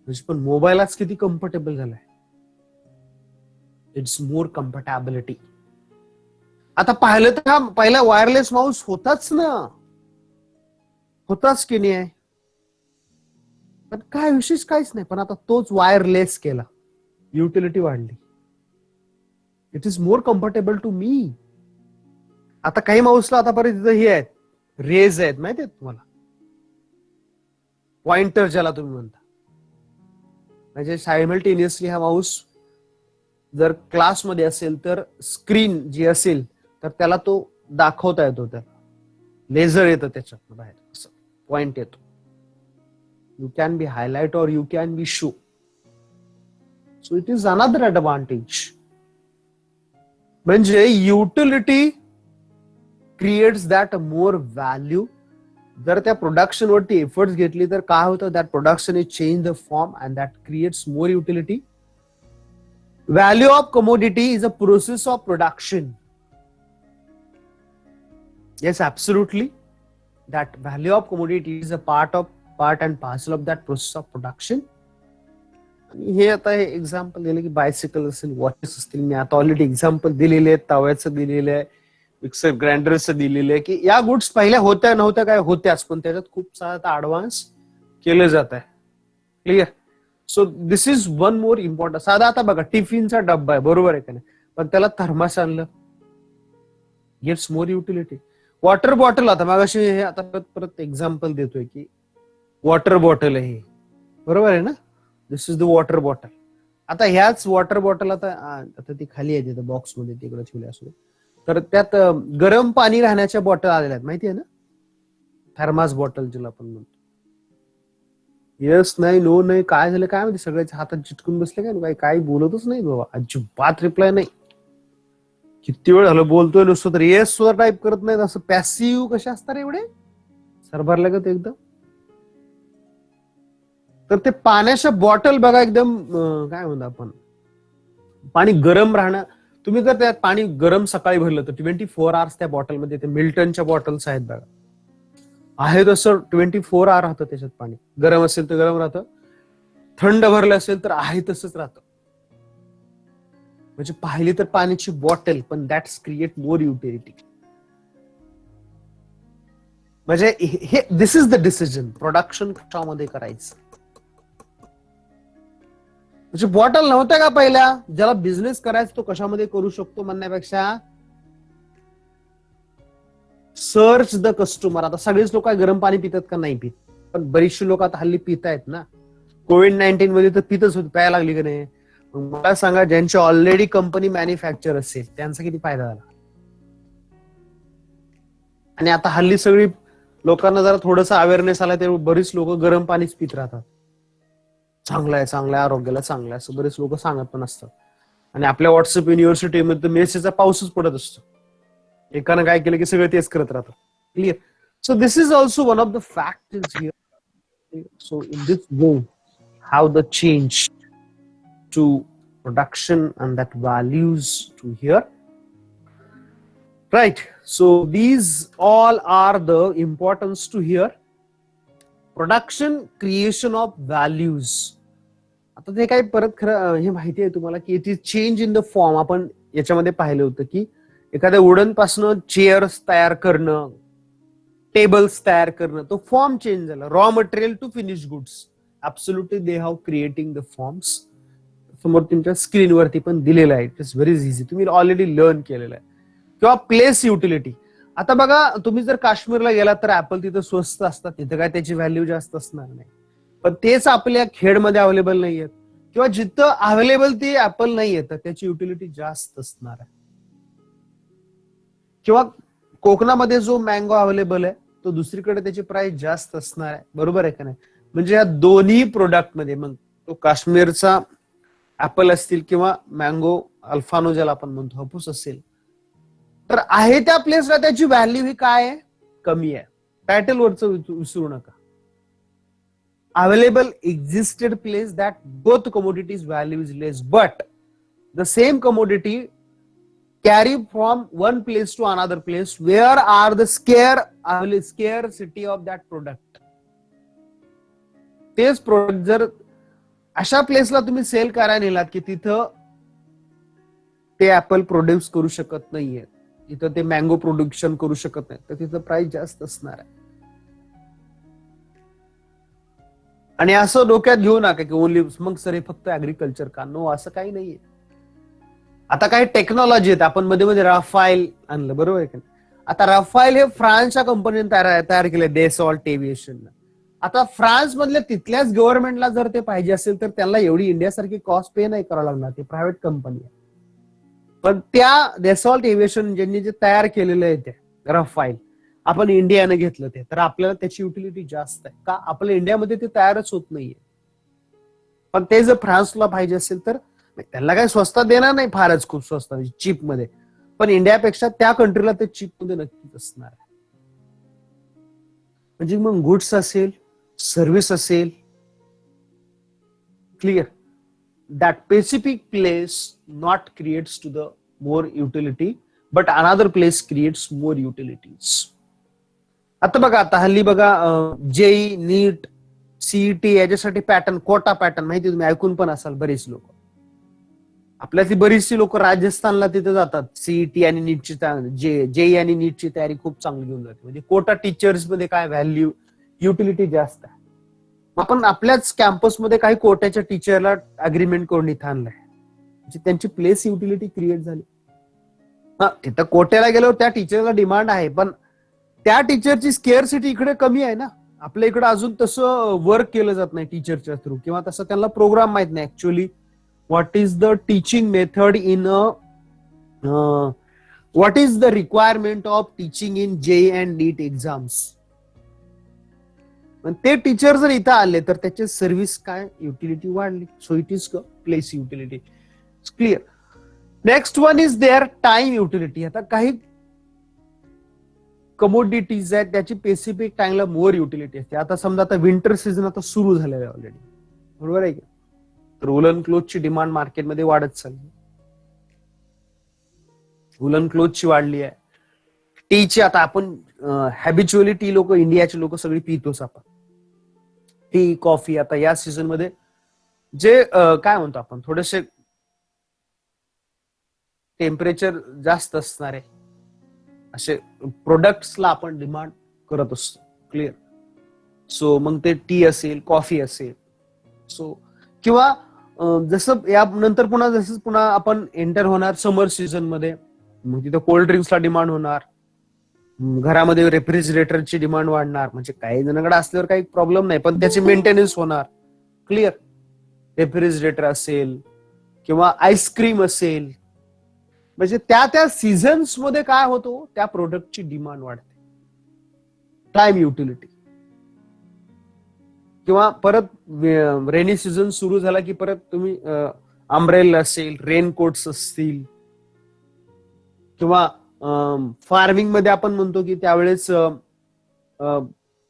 म्हणजे पण मोबाईल आज किती कम्फर्टेबल झालाय. It's more comfortability. आता पाहिलं तर हा पहिला वायरलेस माऊस होताच ना, होताच की नाही? पण काय विशेष काहीच नाही, पण आता तोच वायरलेस केला, युटिलिटी वाढली. It is more comfortable to me. आता काही माऊसला आतापर्यंत हे आहेत, रेज आहेत, माहिती आहेत तुम्हाला? पॉइंटर ज्याला तुम्ही म्हणता, म्हणजे सायमल्टेनियसली हा माऊस जर क्लासमध्ये असेल तर स्क्रीन जी असेल तर त्याला तो दाखवता येतो, त्याला लेझर येतं त्याच्यात बाहेर, असं पॉइंट येतो. You can be highlight or you can be show. So it is another advantage. म्हणजे utility creates that more value. जर त्या प्रोडक्शन वरती एफर्ट्स घेतली तर काय होतं, that production is change the form and that creates more utility. Value of commodity is a process of production. Yes, absolutely. That value of commodity is a part and parcel of that process of production. आणि हे आता हे एक्झाम्पल दिले की बायसिकल असेल, वॉचेस असतील. मी आता ऑलरेडी एक्झाम्पल दिलेले आहेत, तव्याचं दिलेलं आहे, मिक्सर ग्राइंडरचं दिलेलं आहे, की या गुड्स पहिल्या होत्या नव्हत्या काय, होत्याच, पण त्याच्यात खूप सारं ऍडव्हान्स केलं जात आहे. Clear? So this is one more important. साधा आता बघा टिफिनचा डब्बा आहे, बरोबर आहे का नाही, पण त्याला थर्मास आणलं, gets more utility. Water bottle, आता मगाशी हे आता परत परत एक्झाम्पल देतोय की वॉटर बॉटल आहे, बरोबर आहे ना, this is the water bottle. आता ह्याच वॉटर बॉटल आता ती खाली आहे तिथं बॉक्समध्ये तिकडे ठेवली असू, तर त्यात गरम पाणी राहण्याच्या बॉटल आलेल्या आहेत, माहिती आहे ना, थर्मास बॉटल ज्याला आपण म्हणतो. येस नाही, नो नाही, काय झालं काय माहिती, सगळ्याच्या हातात चिटकून बसले काय, काही बोलतच नाही बाबा, अजिबात रिप्लाय नाही. किती वेळ झालं बोलतोय नुसतं, तर येस सुद्धा टाईप करत नाहीत. असं पॅसिव्ह कसे असतात एवढे सरभर लागत एकदम. तर ते पाण्याच्या बॉटल बघा एकदम काय म्हणतो आपण, पाणी गरम राहणं. तुम्ही जर त्यात पाणी गरम सकाळी भरलं तर 24 आवर्स त्या बॉटलमध्ये, ते मिल्टनच्या बॉटल्स आहेत बघा, आहे तसं 24 आवर राहतं त्याच्यात पाणी. गरम असेल तर गरम राहतं, थंड भरलं असेल तर आहे तसंच राहतं. म्हणजे पाहिली तर पाण्याची बॉटल, पण दॅट्स क्रिएट मोर युटिलिटी. म्हणजे हे दिस इज द डिसिजन, प्रोडक्शन कशामध्ये करायचं. म्हणजे बॉटल नव्हत्या का पहिल्या, ज्याला बिझनेस करायचा तो कशामध्ये करू शकतो म्हणण्यापेक्षा सर्च द कस्टमर. आता सगळेच लोक गरम पाणी पितात का, नाही पित, पण बरीचशी लोक आता हल्ली पित आहेत ना. कोविड-19 मध्ये तर पितच होती, प्यायला लागली का नाही. मला सांगा, ज्यांची ऑलरेडी कंपनी मॅन्युफॅक्चर असेल त्यांचा किती फायदा झाला. आणि आता हल्ली सगळी लोकांना जरा थोडंसं अवेअरनेस आला, ते बरीच लोक गरम पाणीच पित राहतात. चांगलं आहे, चांगलं आहे, आरोग्याला चांगलं आहे, असं बरेच लोक सांगत पण असतात. आणि आपल्या व्हॉट्सअप युनिव्हर्सिटीमध्ये मेसेजचा पाऊसच पडत असतो, एकानं काय केलं की सगळे तेच करत राहतात. Clear. So this is also one of the factors here. So in this way how the change to production and that values to here, right? So these all are the importance to here. Production, creation of values. आता ते काही परत खरं हे माहिती आहे तुम्हाला की it is change in the form. आपण याच्यामध्ये पाहिलं होतं की एखाद्या वुडन पासून चेअर्स तयार करणं, टेबल्स तयार करणं, तो फॉर्म चेंज झाला. Raw material to finish goods, absolutely they have creating the forms. समोर तुमच्या स्क्रीनवरती पण दिलेलं आहे. इट इज व्हेरी इझी, तुम्ही ऑलरेडी लर्न केलेलं आहे. किंवा प्लेस युटिलिटी. आता बघा, तुम्ही जर काश्मीरला गेलात तर ऍपल तिथं स्वस्त असतात, तिथं काय त्याची व्हॅल्यू जास्त असणार नाही. पण तेच आपल्या खेडमध्ये अवेलेबल नाही आहेत, किंवा जिथं अवेलेबल ती ऍपल नाही येत त्याची युटिलिटी जास्त असणार आहे. किंवा कोकणामध्ये जो मँगो अवेलेबल आहे तो दुसरीकडे त्याची प्राइस जास्त असणार आहे, बरोबर आहे का नाही. म्हणजे या दोन्ही प्रोडक्ट मध्ये, मग तो काश्मीरचा ऍपल असतील किंवा मँगो अल्फानो ज्याला आपण म्हणतो, हापूस असेल, तर आहे त्या प्लेसला त्याची व्हॅल्यू ही काय आहे, कमी आहे. टायटल वरच विसरू नका. Available existed place that both commodities value is less, but the same commodity carry from one place to another place. Where are the scarcity of that product? तेच प्रोडक्ट जर अशा प्लेसला तुम्ही सेल करायला नेलात की तिथं ते ऍपल प्रोड्यूस करू शकत नाहीये, तिथं ते मँगो प्रोडक्शन करू शकत नाही, तर तिथं प्राइस जास्त असणार आहे. आणि असं डोक्यात घेऊ नका की ओनली मग सर हे फक्त ऍग्रिकल्चर का, नो, असं काही नाहीये. आता काही टेक्नॉलॉजी आहेत, आपण मध्ये मध्ये राफाईल आणलं, बरोबर आहे का. आता राफाईल हे फ्रान्सच्या कंपनीने तयार केले, डेसॉल्ट एव्हिएशन. आता फ्रान्स मधल्या तिथल्याच गव्हर्नमेंटला जर ते पाहिजे असेल तर त्यांना एवढी इंडियासारखी कॉस्ट पे नाही करावं लागणार, ते प्रायव्हेट कंपनी आहे. पण त्या डेसॉल्ट एव्हिएशन ज्यांनी जे तयार केलेलं आहे ते राफाईल, आपण इंडियाने घेतलं ते, तर आपल्याला त्याची युटिलिटी जास्त आहे. का, आपल्या इंडियामध्ये ते तयारच होत नाहीये. पण ते जर फ्रान्सला पाहिजे असेल तर त्यांना काही स्वस्तात देणार नाही, फारच खूप स्वस्त चीप मध्ये, पण इंडियापेक्षा त्या कंट्रीला ते चीप मध्ये नक्कीच असणार आहे. म्हणजे मग गुड्स असेल, सर्व्हिस असेल, clear, that specific place not creates to the more utility, but another place creates more utilities. आता बघा, आता हल्ली बघा जेई, नीट, सीईटी याच्यासाठी पॅटर्न, कोटा पॅटर्न माहिती, तुम्ही ऐकून पण असाल बरेच लोक. आपल्यातली बरीचशी लोक राजस्थानला तिथे जातात, सीईटी आणि नीटची जेई आणि नीटची तयारी खूप चांगली घेऊन जाते. म्हणजे कोटा टीचर्स मध्ये काय व्हॅल्यू, युटिलिटी जास्त आहे. आपण आपल्याच कॅम्पसमध्ये काही कोट्याच्या टीचरला अग्रीमेंट करून इथं आणलाय, म्हणजे त्यांची प्लेस युटिलिटी क्रिएट झाली. हा, तिथं कोट्याला गेल्यावर त्या टीचरला डिमांड आहे, पण त्या टीचरची स्केअरसिटी इकडे कमी आहे ना. आपल्या इकडे अजून तसं वर्क केलं जात नाही टीचरच्या थ्रू, किंवा तसं त्यांना प्रोग्राम माहित नाही actually what is the teaching method in what is the requirement of teaching in JEE and NEET exams. ते टीचर जर इथं आले तर त्याचे सर्व्हिस काय युटिलिटी वाढली. So it is place utility. Clear. Next one is there time utility. आता काही कमोडिटीज आहेत त्याची स्पेसिफिक टाइमला मोर युटिलिटी असते. आता समजा आता विंटर सीझन आता सुरू झालेला आहे ऑलरेडी, बरोबर आहे की. तर वुलन क्लोथची डिमांड मार्केटमध्ये वाढत चालली. वुलन क्लोथची वाढली आहे. टीची आता आपण हॅबिच्युअली टी लोक, इंडियाची लोक सगळी पितोच आपण. टी कॉफी आता या सीझन मध्ये जे काय म्हणतो आपण थोडेसे टेम्परेचर जास्त असणारे असे प्रोडक्ट्सला आपण डिमांड करत असतो. क्लिअर. सो मग ते टी असेल, कॉफी असेल. सो किंवा जसं या नंतर पुन्हा आपण एंटर होणार समर सीझन मध्ये, मग तिथं कोल्ड ड्रिंक्सला डिमांड होणार. घरामध्ये रेफ्रिजरेटरची डिमांड वाढणार. म्हणजे काही जणांकडे असल्यावर काही प्रॉब्लेम नाही, पण त्याची मेंटेनन्स होणार. क्लिअर. रेफ्रिजरेटर असेल किंवा आईस्क्रीम असेल, म्हणजे त्या सीझन्स मध्ये काय होतो त्या प्रोडक्टची डिमांड वाढते. Time utility. किंवा परत रेनी सीझन सुरू झाला की परत तुम्ही अम्ब्रेला असेल, रेनकोट्स असतील, किंवा फार्मिंग मध्ये आपण म्हणतो की त्यावेळेस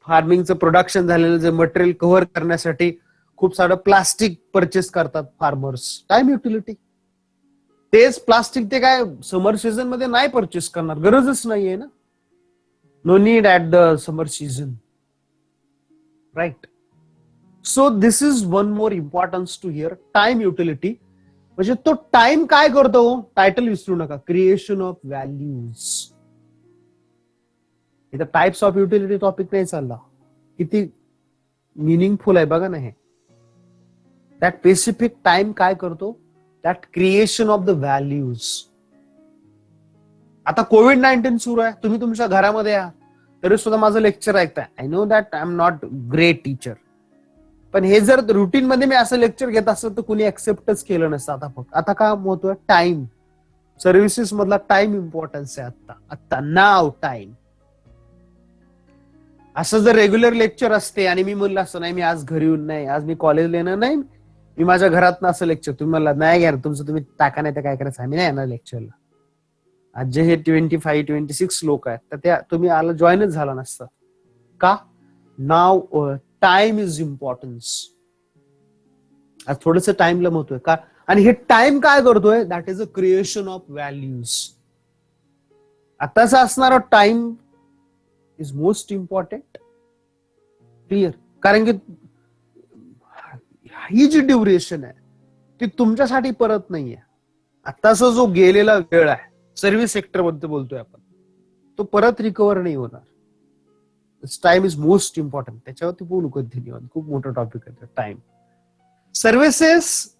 फार्मिंगचं प्रोडक्शन झालेलं जे मटेरियल कव्हर करण्यासाठी खूप सारं प्लास्टिक परचेस करतात फार्मर्स. Time utility. तेच प्लास्टिक ते काय समर सीझन मध्ये नाही परचेस करणार, गरजच नाहीये ना. No need at the summer season, right. So this is one more importance to here. Time utility म्हणजे तो टाइम काय करतो. टायटल विसरू नका. Creation of values. इथं टाइप्स ऑफ युटिलिटी टॉपिक नाही चालला. किती मिनिंगफुल आहे बघा ना हे. दॅट स्पेसिफिक टाइम काय करतो, that creation of the values. आता कोविड-19 सुरू आहे, तुम्ही तुमच्या घरामध्ये आहात तरी सुद्धा माझं लेक्चर ऐकताय. I know that I am not great teacher, पण हे जर रुटीन मध्ये मी असं लेक्चर घेत असतं तर कुणी ऍक्सेप्टच केलं नसतं. आता काय महत्व, टाइम. सर्व्हिसेस मधला टाइम इम्पॉर्टन्स आहे आता नाव टाइम. असं जर रेग्युलर लेक्चर असते आणि मी म्हणलं असतं नाही मी आज घरी येऊन नाही, आज मी कॉलेजला येणार नाही, मी माझ्या घरात असं लेक्चर, तुम्ही म्हणला नाही घ्या तुमचं तुम्ही टाका, नाही तर काय करायचं, आम्ही नाही येणार लेक्चरला. आज जे हे 25-26 लोक आहेत तर त्या तुम्ही आला जॉईनच झाला नसतं का. नाव टाइम इज इम्पॉर्टन्स. आज थोडस टाइमला महत्व आहे का. आणि हे टाइम काय करतोय, that is a creation of values. आताचा असणारा time is most important. Clear. कारण की ही जी ड्युरेशन आहे ती तुमच्यासाठी परत नाहीये. आताचा जो गेलेला वेळ आहे सर्व्हिस सेक्टर बद्दल बोलतोय आपण, तो परत रिकव्हर नाही होणार. Time is most important. त्याच्यावरती बोलू कधी. खूप मोठा टॉपिक आहे टाइम. सर्व्हिसेस,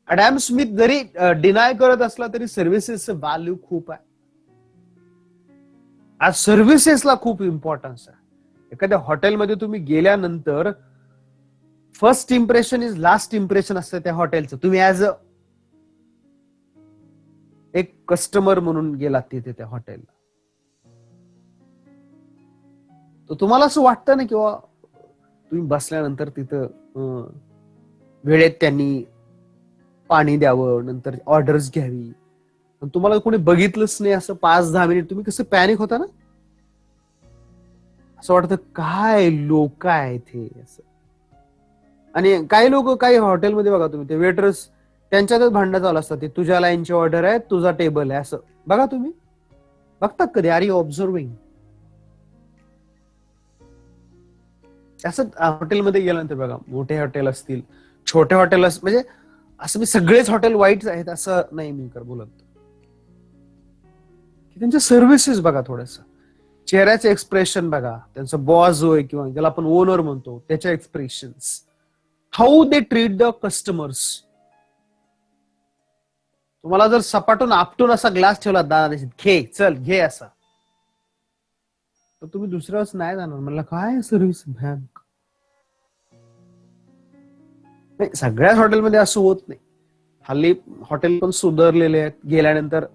अडॅम स्मिथ जरी डिनाय करत असला तरी सर्व्हिसेसचं व्हॅल्यू खूप आहे. आज सर्व्हिसेसला खूप इम्पॉर्टन्स आहे. एखाद्या हॉटेलमध्ये तुम्ही गेल्यानंतर first impression is last impression असतं त्या हॉटेलचं. तुम्ही ऍज अ एक कस्टमर म्हणून गेलात तिथे त्या हॉटेलला, तर तुम्हाला असं वाटतं ना किंवा तुम्ही बसल्यानंतर तिथं वेळेत त्यांनी पाणी द्यावं, नंतर ऑर्डर्स घ्यावी. तुम्हाला कोणी बघितलंच नाही असं 5-10 मिनिट, तुम्ही कसं पॅनिक होता ना. असं वाटतं काय लोक आहेत हे असं. आणि काही लोक काही हॉटेलमध्ये बघा तुम्ही, ते वेटर्स त्यांच्यातच भांडणं चालू असतात. ते तुझ्या लाईनची ऑर्डर आहे, तुझा टेबल आहे, असं बघा तुम्ही बघतात कधी. Are you observing. असं हॉटेलमध्ये गेल्यानंतर बघा, मोठे हॉटेल असतील, छोटे हॉटेल म्हणजे असं मी सगळेच हॉटेल वाईट आहेत असं नाही मी बोलत. त्यांच्या सर्व्हिसेस बघा थोडस चेहऱ्याचे एक्सप्रेशन बघा, त्यांचा बॉस होय किंवा ज्याला आपण ओनर म्हणतो त्याच्या expressions, how they treat the customers. तुम्हाला जर सपाटून आपटून असा ग्लास ठेवला दादा घे चल घे असा, तर तुम्ही दुसऱ्याच नाही जाणार. म्हणलं काय सर्व्हिस भयानक. नाही, सगळ्याच हॉटेलमध्ये असं होत नाही. हल्ली हॉटेल पण सुधारलेले आहेत. गेल्यानंतर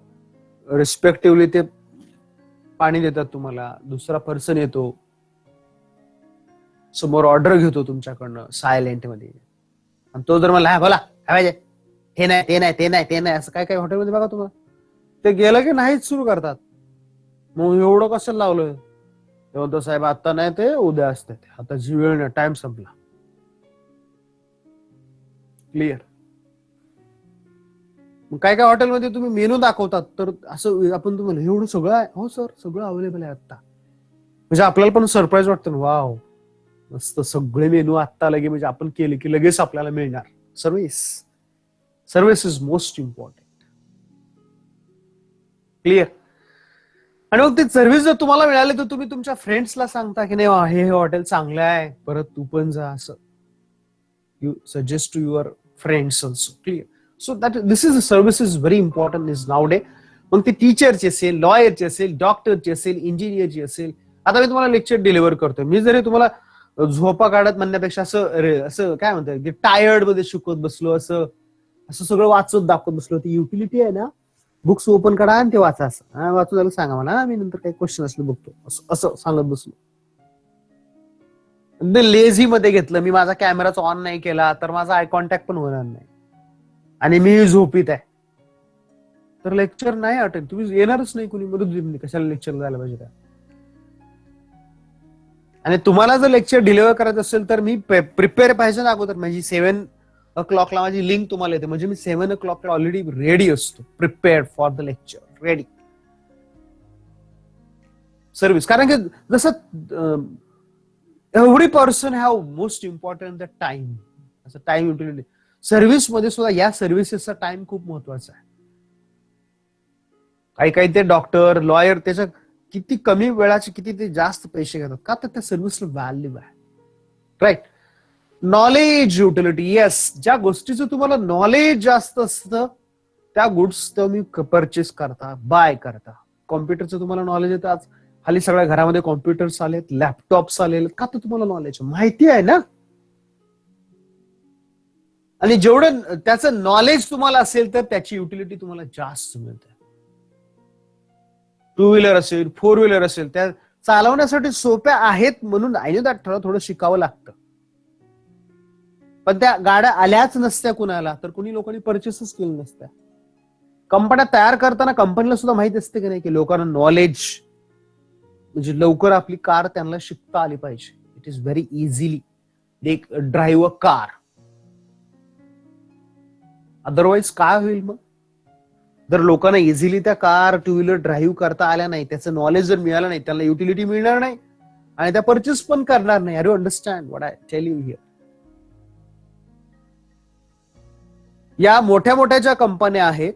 रिस्पेक्टिव्हली ते पाणी देतात तुम्हाला, दुसरा पर्सन येतो समोर ऑर्डर घेतो तुमच्याकडनं सायलेंट मध्ये, आणि तो जर मला बोला काय पाहिजे, हे नाही ते नाही ते नाही ते नाही असं काय काय हॉटेलमध्ये बघा तुम्हाला, ते गेलं की नाहीच सुरू करतात. मग एवढं कसं लावलं, तेव्हा साहेब आता नाही ते उद्या असते, आता जी वेळ नाही, टाइम संपला. क्लिअर. काय काय हॉटेलमध्ये तुम्ही मेनू दाखवतात तर असं आपण तुम्हाला एवढं सगळं आहे, हो सर सगळं अवेलेबल आहे आता, म्हणजे आपल्याला पण सरप्राईज वाटतं, वाव मस्त सगळे मेनू आत्ता लगे, म्हणजे आपण केले की लगेच आपल्याला मिळणार. Service is most important. Clear. आणि मग ते सर्व्हिस जर तुम्हाला मिळाले तर तुम्ही तुमच्या फ्रेंड्सला सांगता की नाही हे हॉटेल चांगलं आहे, परत तू पण जा, असं you suggest to your friends also. Clear. So that this is service is very important is now day. मग ती टीचरची असेल, लॉयरची असेल, डॉक्टरची असेल, इंजिनियरची असेल. आता मी तुम्हाला लेक्चर डिलिव्हर करतोय, मी जरी तुम्हाला झोपा काढत म्हणण्यापेक्षा असं काय म्हणतात की टायर्ड मध्ये शिकवत बसलो, असं सगळं वाचत दाखवत बसलो, ती युटिलिटी आहे ना, बुक्स ओपन करा आणि ते वाचा, असं वाचू झालं सांगा मला, मी नंतर काही क्वेश्चन असले बघतो, असं सांगत बसलो. लेझी मध्ये घेतलं मी, माझा कॅमेराच ऑन नाही केला तर माझा आय कॉन्टॅक्ट पण होणार नाही, आणि मी झोपीत आहे, तर लेक्चर नाही अटेंड, तुम्ही येणारच नाही, कुणी मदत कशाला लेक्चर जायला पाहिजे त्या. आणि तुम्हाला जर लेक्चर डिलिव्हर करायचं असेल तर मी प्रिपेअर पाहिजे ना अगोदर. माझी 7 o'clock माझी लिंक तुम्हाला येते, म्हणजे मी 7 o'clock ऑलरेडी रेडी असतो, prepared for the lecture, ready. Service, कारण की जसं every person have most important the time, असं टाइम युटिलिटी. सर्व्हिस मध्ये सुद्धा या सर्व्हिसेसचा टाइम खूप महत्वाचा आहे. काही ते डॉक्टर, लॉयर त्याच्या किती कमी वेळाचे किती ते जास्त पैसे घेतात, का तर त्या सर्व्हिसला व्हॅल्यू आहे. राईट. नॉलेज युटिलिटी, येस, ज्या गोष्टीचं तुम्हाला नॉलेज जास्त असतं त्या गुड्स तुम्ही परचेस करता, बाय करता. कॉम्प्युटरचं तुम्हाला नॉलेज येतं, आज हल्ली सगळ्या घरामध्ये कॉम्प्युटर्स आलेत, लॅपटॉप्स आलेले, का तर तुम्हाला नॉलेज माहिती आहे ना. आणि जेवढं त्याचं नॉलेज तुम्हाला असेल तर त्याची युटिलिटी तुम्हाला जास्त मिळते. 2 व्हीलर असेल, 4 व्हीलर असेल, त्या चालवण्यासाठी सोप्या आहेत म्हणून थोडं शिकावं लागतं, पण त्या गाड्या आल्याच नसत्या कुणाला तर कुणी लोकांनी परचेसच केलं नसत्या. कंपन्या तयार करताना कंपनीला सुद्धा माहित असते की नाही की लोकांना नॉलेज, म्हणजे लवकर आपली कार त्यांना शिकता आली पाहिजे. It is very easily they drive a car. Otherwise काय होईल मग, जर लोकांना इझिली त्या कार 2 व्हीलर ड्राईव्ह करता आल्या नाही, त्याचं नॉलेज जर मिळालं नाही, त्यांना युटिलिटी मिळणार नाही आणि त्या परचेस पण करणार नाही. Are you understand what I tell you here. या मोठ्या मोठ्या ज्या कंपन्या आहेत,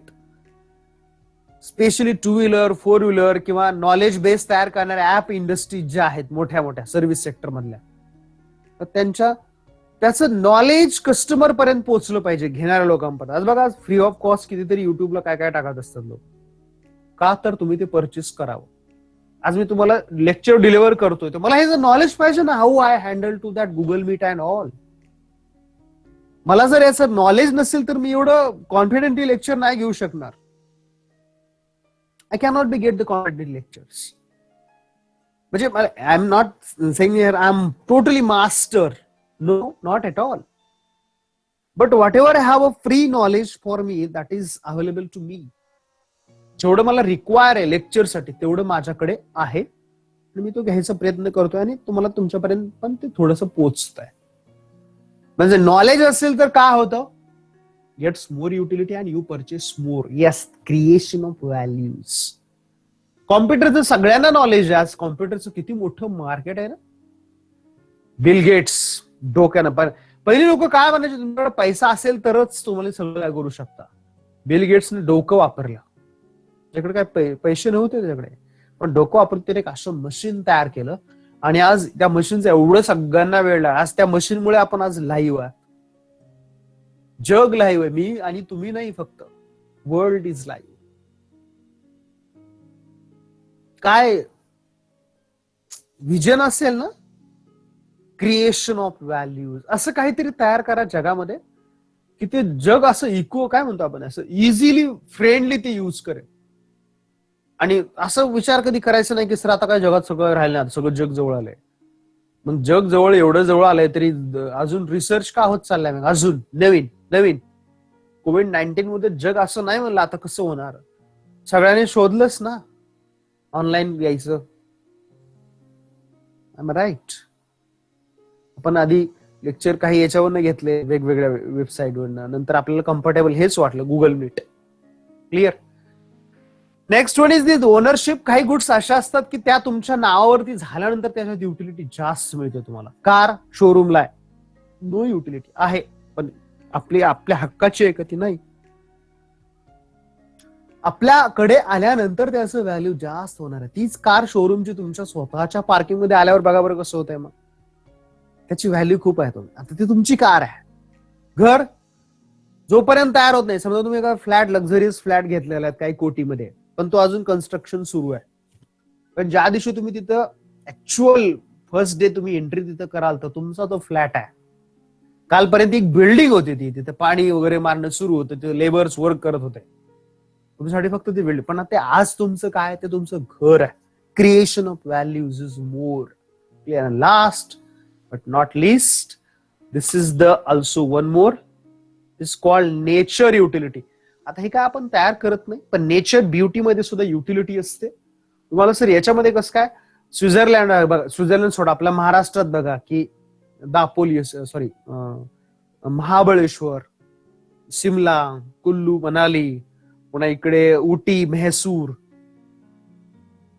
स्पेशली 2 व्हीलर 4 व्हीलर किंवा नॉलेज बेस तयार करणाऱ्या ऍप इंडस्ट्रीज ज्या आहेत मोठ्या मोठ्या सर्व्हिस सेक्टर मधल्या, तर त्याचं नॉलेज कस्टमर पर्यंत पोहोचलं पाहिजे, घेणाऱ्या लोकांपर्यंत. आज बघा, फ्री ऑफ कॉस्ट कितीतरी युट्यूबला काय काय टाकत असतात लोक, का तर तुम्ही ते परचेस करावं. आज मी तुम्हाला लेक्चर डिलिव्हर करतोय तर मला हे नॉलेज पाहिजे ना, how I handle to that Google Meet and all. मला जर याचं नॉलेज नसेल तर मी एवढं कॉन्फिडेंटली लेक्चर नाही घेऊ शकणार. I cannot be get the content lectures. म्हणजे I am not saying here I am totally master, no, not at all. But whatever I have a free knowledge for me, that is available to me. जेवढं मला रिक्वायर आहे लेक्चरसाठी तेवढं माझ्याकडे आहे आणि मी तो घ्यायचा प्रयत्न करतोय आणि तुम्हाला तुमच्यापर्यंत पण ते थोडंसं पोहोचत आहे. म्हणजे नॉलेज असेल तर काय होतं, gets more utility and you purchase more. Yes, creation of values. कॉम्प्युटरचं सगळ्यांना नॉलेज आहे. आज कॉम्प्युटरचं किती मोठं मार्केट आहे ना. बिल गेट्स डोक्यानं, पण पहिली लोक काय म्हणायचे, तुमच्याकडे पैसा असेल तरच तुम्हाला सगळं काय करू शकता. बिल गेट्सने डोकं वापरलं, त्याच्याकडे काय पैसे नव्हते त्याच्याकडे, पण डोकं वापरून त्याने एक असं मशीन तयार केलं आणि आज त्या मशीनचं एवढं सगळ्यांना वेळ लागला. आज त्या मशीनमुळे आपण आज लाईव्ह आहे. जग लाईव्ह आहे. मी आणि तुम्ही नाही फक्त, वर्ल्ड इज लाईव्ह. काय विजन असेल ना, क्रिएशन ऑफ व्हॅल्यूज, असं काहीतरी तयार करा जगामध्ये की ते जग असं इको काय म्हणतो आपण, असं इझिली फ्रेंडली ते युज करेल. आणि असं विचार कधी करायचं नाही की सर आता काय जगात सगळं राहिलं नाही, सगळं जग जवळ आलंय. मग जग जवळ एवढं जवळ आलंय तरी अजून रिसर्च का होत चाललाय, मग अजून नवीन नवीन. कोविड-19 मध्ये जग असं नाही म्हणलं आता कसं होणार, सगळ्यांनी शोधलंच ना ऑनलाईन यायचं. राईट. आपण आधी लेक्चर काही याच्यावरनं घेतले वेगवेगळ्या वेबसाईटवरनं, नंतर आपल्याला कम्फर्टेबल हेच वाटलं, Google Meet. Clear. Next one is this ownership. काही गुड्स अशा असतात की त्या तुमच्या नावावरती झाल्यानंतर त्याच्यात युटिलिटी जास्त मिळते तुम्हाला. कार शोरूमला आहे, नो युटिलिटी आहे, पण आपल्या हक्काची आहे का ती नाही. आपल्याकडे आल्यानंतर त्याचं व्हॅल्यू जास्त होणार आहे. तीच कार शोरूमची तुमच्या स्वतःच्या पार्किंग मध्ये आल्यावर बघा बरं कसं होतंय, मग त्याची व्हॅल्यू खूप आहे. तुम्ही आता ती तुमची कार आहे. घर जोपर्यंत तयार होत नाही, समजा तुम्ही एका फ्लॅट, लक्झरियस फ्लॅट घेतलेला आहे काही कोटीमध्ये, पण तो अजून कन्स्ट्रक्शन सुरू आहे. पण ज्या दिवशी तुम्ही तिथं ऍक्च्युअल फर्स्ट डे तुम्ही एंट्री तिथं कराल तर तुमचा तो फ्लॅट आहे. कालपर्यंत एक बिल्डिंग होती, ती तिथे पाणी वगैरे मारणं सुरू होतं, तिथे लेबर्स वर्क करत होते तुमच्यासाठी फक्त ती बिल्डिंग. पण ते आज तुमचं काय, ते तुमचं घर आहे. Creation of values is more clear. Last but not list, this is the also one more, is called nature utility. आता हे काय आपण तयार करत नाही, पण नेचर ब्युटी मध्ये सुद्धा युटिलिटी असते. तुम्हाला सर याच्यामध्ये कसं काय, स्वित्झर्लंड बघा, स्वित्झर्लंड सोडा, आपल्या महाराष्ट्रात बघा की दापोली, सॉरी महाबळेश्वर, सिमला, कुल्लू, मनाली, पुन्हा इकडे उटी, म्हैसूर,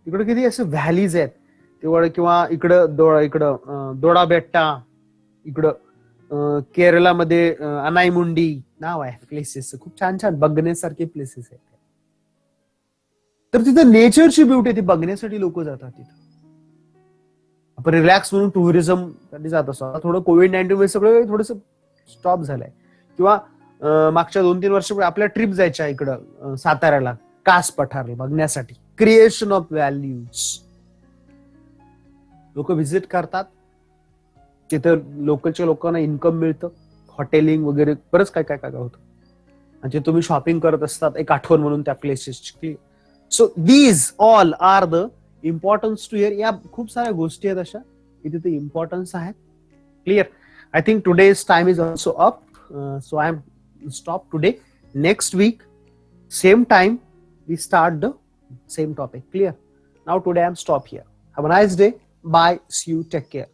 इकडे किती असे व्हॅलीज आहेत तेवढं. किंवा इकडं दोडा बेट्टा, इकडं केरळामध्ये अनाईमुंडी नाव आहे प्लेसेस, खूप छान छान बघण्यासारखे प्लेसेस आहेत. तर तिथं नेचरची ब्युटी ती बघण्यासाठी लोक जातात तिथं. आपण रिलॅक्स म्हणून टुरिझम साठी जात असतो. थोडं कोविड-19 मध्ये सगळं थोडंसं स्टॉप झालंय. किंवा मागच्या 2-3 वर्षापूर्वी आपल्या ट्रिप जायच्या इकडं साताऱ्याला, कास पठार बघण्यासाठी. क्रिएशन ऑफ व्हॅल्यूज, लोक व्हिजिट करतात तिथं, लोकलच्या लोकांना इन्कम मिळतं, हॉटेलिंग वगैरे बरंच काय काय काय होतं, आणि ते तुम्ही शॉपिंग करत असतात एक आठवण म्हणून त्या प्लेसेसची. So these all are the importance to here. या खूप साऱ्या गोष्टी आहेत अशा की तिथे इम्पॉर्टन्स आहेत. Clear. I think today's time is also up, so I am stop today. Next week same time we start the same topic. Clear. Now today I am stop here. Have a nice day. Bye. See you. Take care.